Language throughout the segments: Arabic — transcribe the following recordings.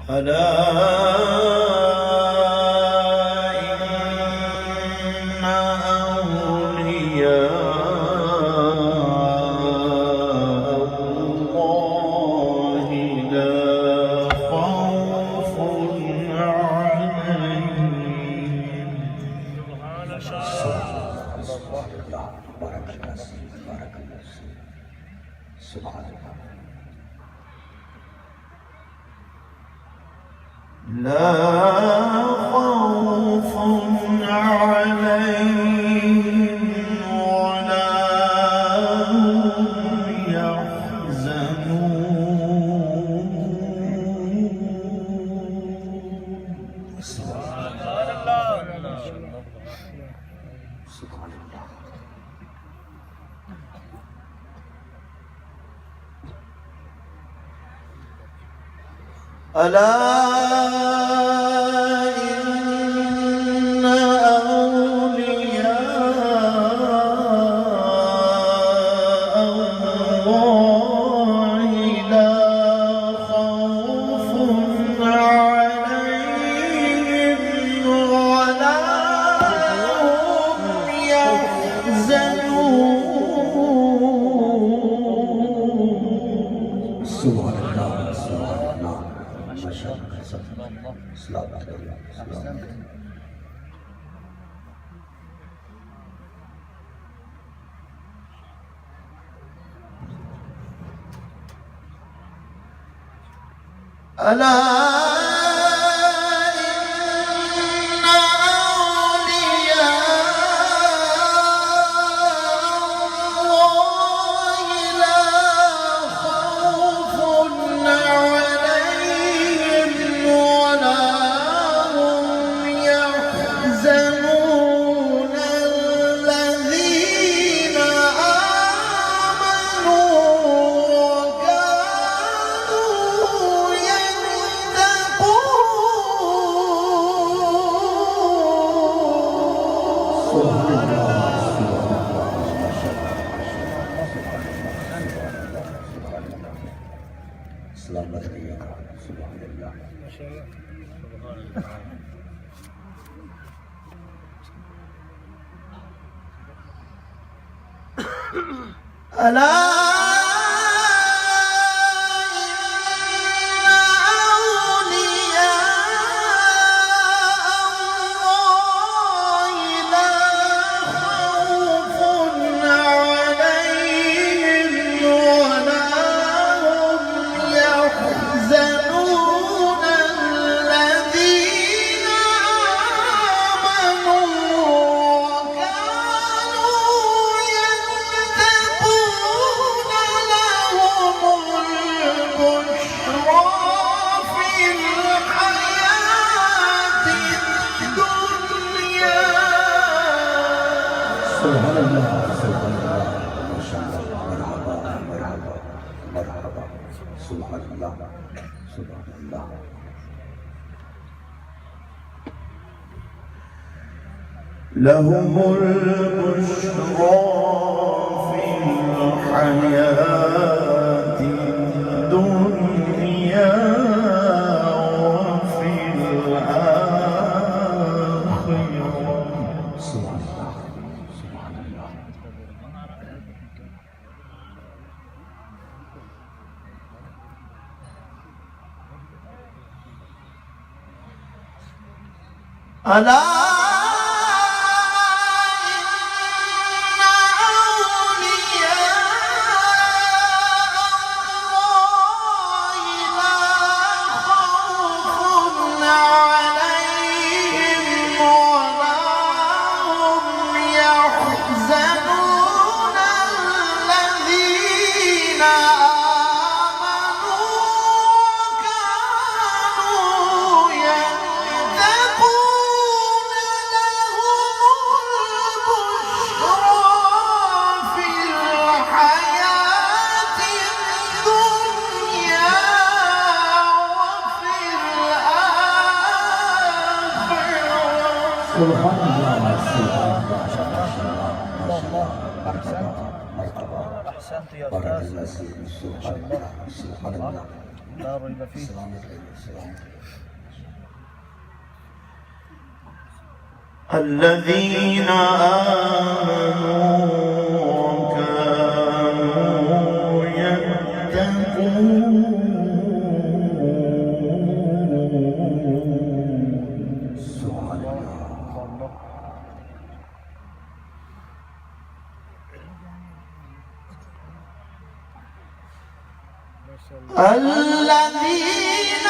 ألا إن أولياء الله لا خوف عليهم. سبحان الله. لا خوف عليهم ولا هم يحزنون. سبحان الله. سبحان الله. ألا إن أولياء الله لا خوف عليهم ولا هم يحزنون. سبحان الله. سبحان الله. ألا selamat ya subhanallah. Ala لهم البشرى في الحياة الدنيا وفي الآخرة. سبحان الله. سبحان الله. ألا أحسنت يا أستاذ. سبحان الله. لا ريب فيه. الذين آمنوا وكانوا يتقون. سبحان الله. الذين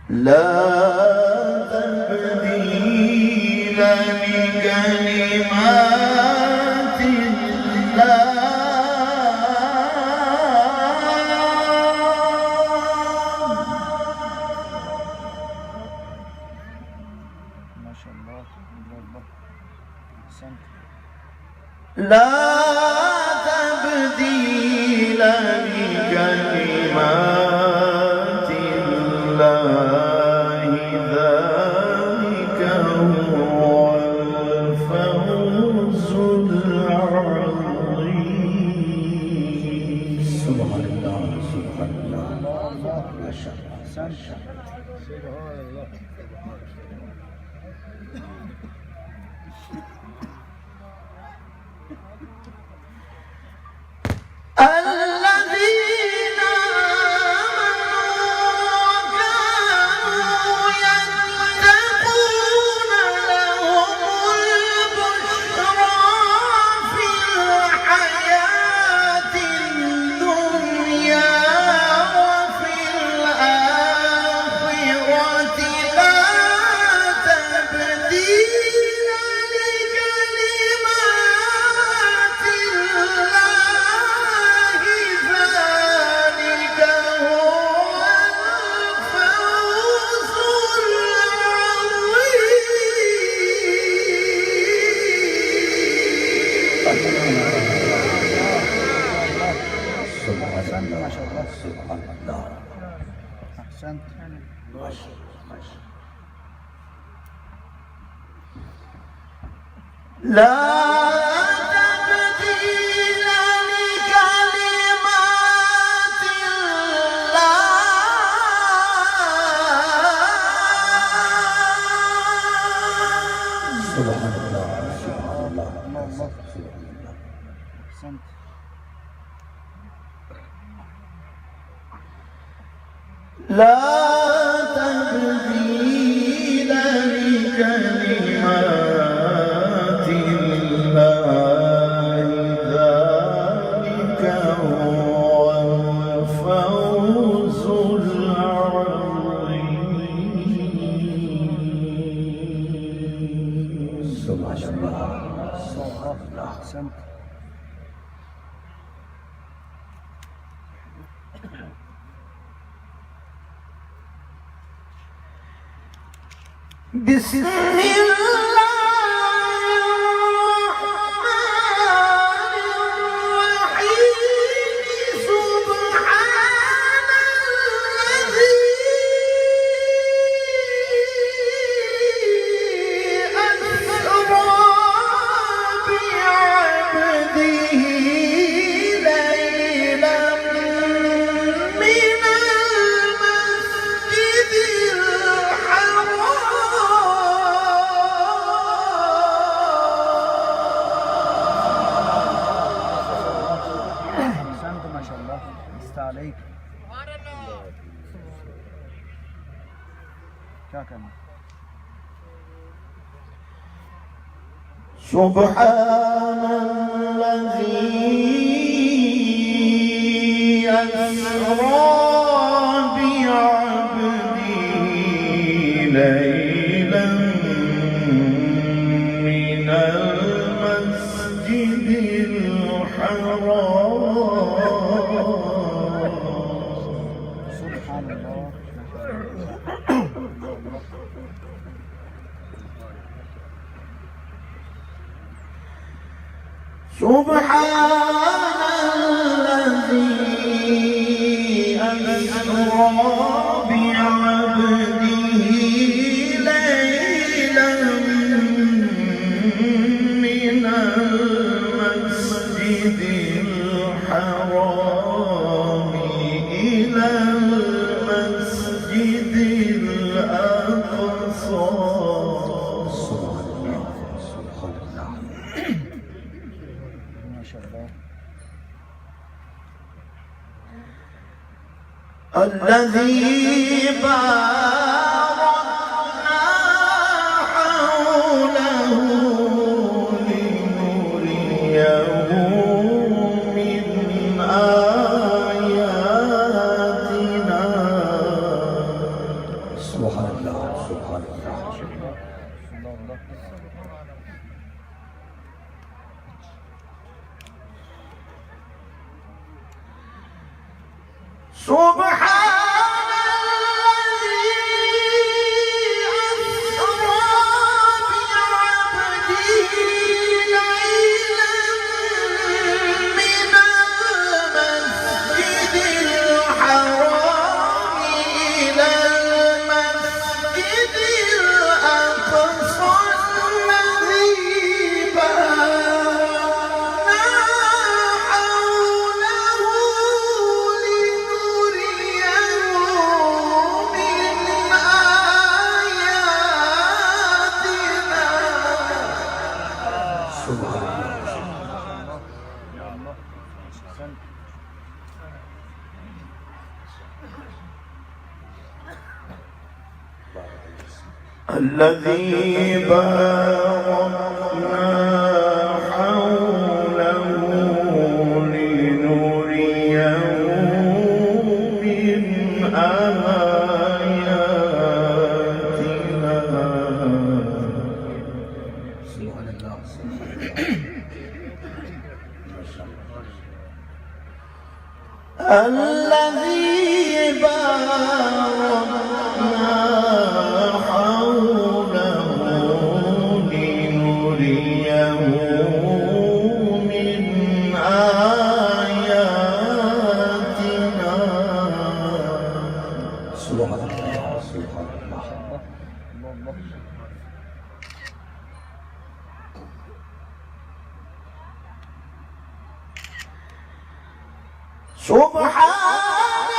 لا تبديل لكلمات الله. ما شاء الله. أحسنت. لا تبديل لكلمات الله، ذلك هو الفوز العظيم. سبحان الله سبحان الله. ما شاء الله. أحسنت. سبحان الله. الذين آمنوا وكانوا يتقون لهم البشرى في الحياة الدنيا وفي الآخرة لا تبديل لكلمات الله، ذلك هو الفوز أحسنت. ما شاء الله. سبحان الله. أحسنت. ما شاء الله ما شاء الله. لا تبديل لكلمات الله. سبحان الله سبحان الله سبحان الله. أحسنت. لا تبديل لكلمات الله، ذلك هو الفوز العظيم. سبحان الله. أحسنت. بسم الله الرحمن الرحيم. سبحان الذي أسرى بعبده ليلا من المسجد الحرام عليك. كاكنا سبحان الذي بعبده ليلا من المسجد الحرام سبحان الله. سبحان الذي أسرى بعبده ليلا من المسجد الحرام إلى المسجد الأقصى. ما شاء الله. الذي باركنا حوله لنريه من آياتنا. سبحان الله سبحان الله. سبحان الذي أسرى بعبده ليلا من المسجد الحرام إلى المسجد الأقصى الذي باركنا حوله الذي باركنا حوله لنريه من آياتنا. سبحان الله. الذي باركنا حوله لنريه من آياتنا. سبحان الله سبحان الله. سبحان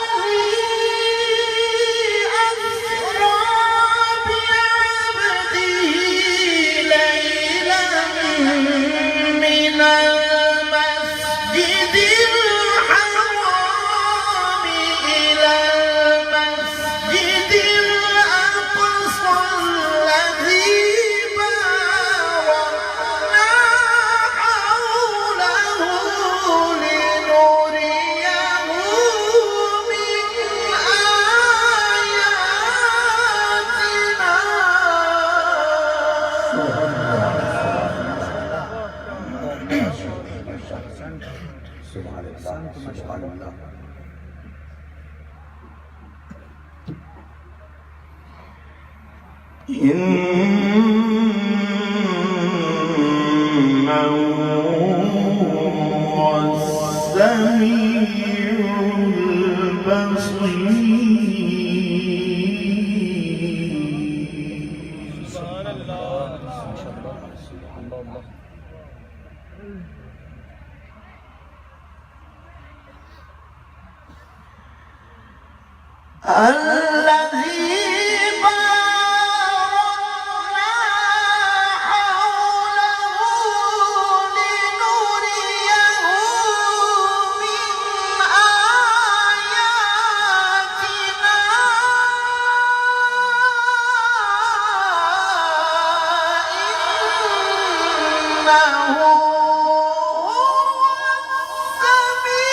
الذي أسرى بعبده ليلا من المسجد الحرام إلى المسجد الأقصى الذي باركنا حوله لنريه من آياتنا. سبحان الله سبحان الله. إنه هو السميع البصير. سبحان الله. ما شاء الله. سبحان الله. الذي باركنا حوله لنريه من آياتنا. إنه هو السميع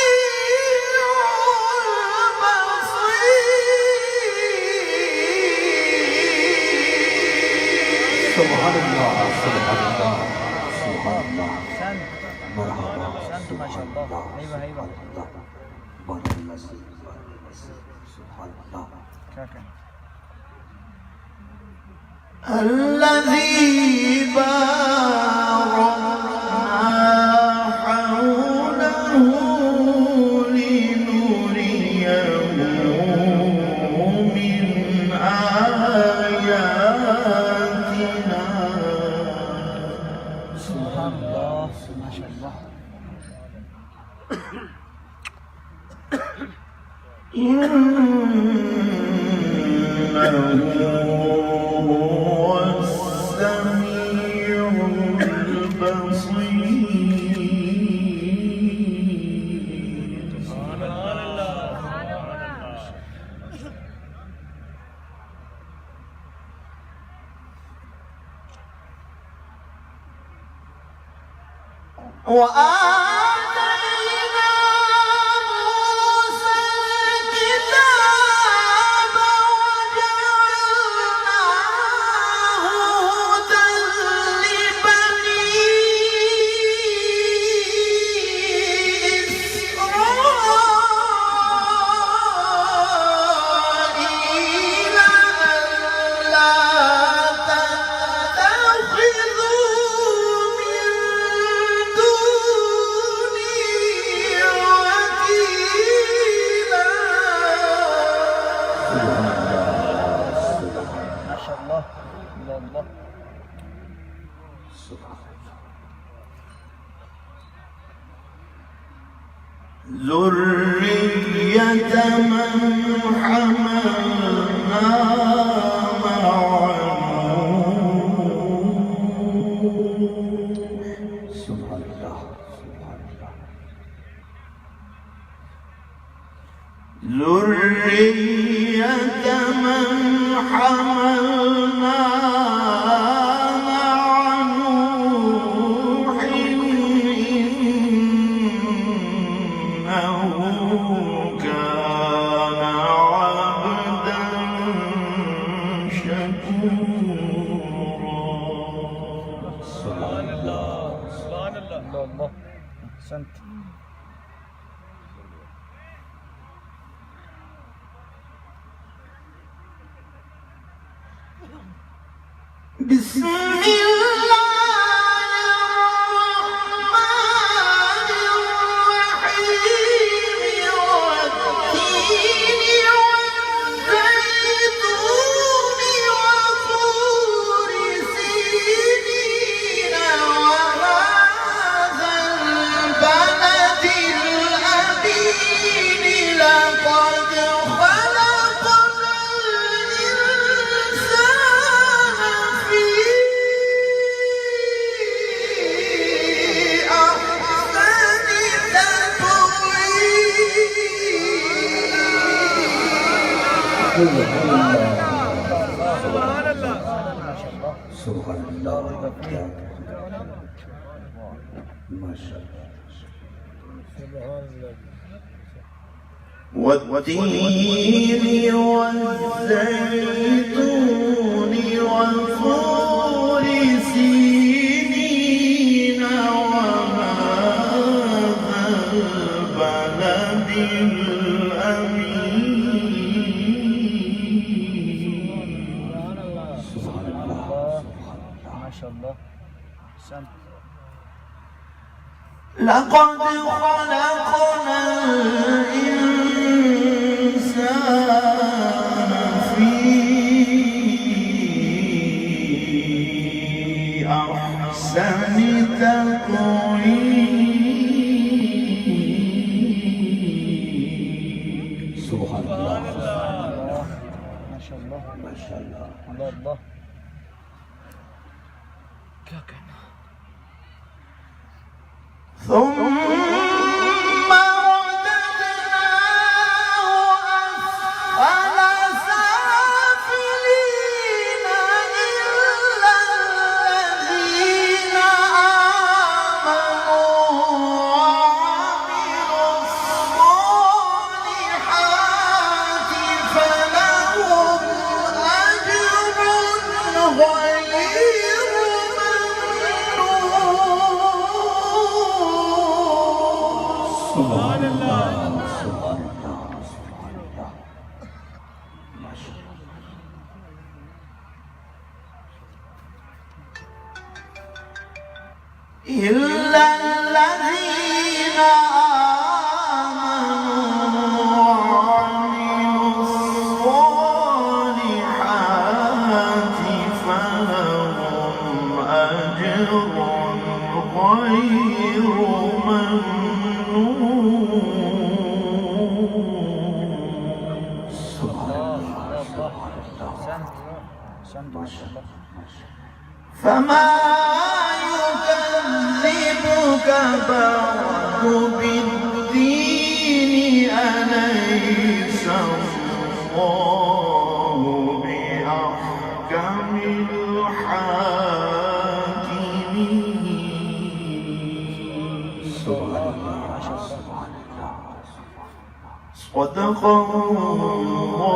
مرحبا أحسنت ما شاء الله. أيوة أيوة. سبحان الله. الذي باركنا حوله لنريه من آياتنا. سبحان الله ما شاء الله. إنه هو السميع البصير. وآتينا موسى الكتاب وجعلناه هدى لبني إسرائيل ألا تتخذوا من دوني وكيلا. ما شاء الله. الله الله. ذرية من حملنا مع نوح. سبحان الله. سبحان الله. ذرية من حملنا مع نوح إنه كان عبدا شكورا. سبحان الله. الله الله. أحسنت. بسم الله الرحمن الرحيم. والتين والزيتون وطور سينين وهذا البلد الأمين. لقد خلقنا الإنسان في أحسن تقويم. سبحان الله. ما شاء الله. والتين والزيتون وطور سينين وهذا البلد الأمين. سبحان الله. ما شاء الله. أحسنت. لقد خلقنا الإنسان في أحسن تقويم. سبحان الله. ما شاء الله. ما شاء الله. الله الله. ثم رددناه أسفل سافلين إلا الذين آمنوا وعملوا الصالحات فلهم أجر غير ممنون. سبحان الله سبحان الله إلا الذين آمنوا وعملوا الصالحات فلهم أجر غير ممنون. أحسنت ما شاء الله. فما يكذبك بعد بالدين أليس الله بأحكم الحاكمين. صدق الله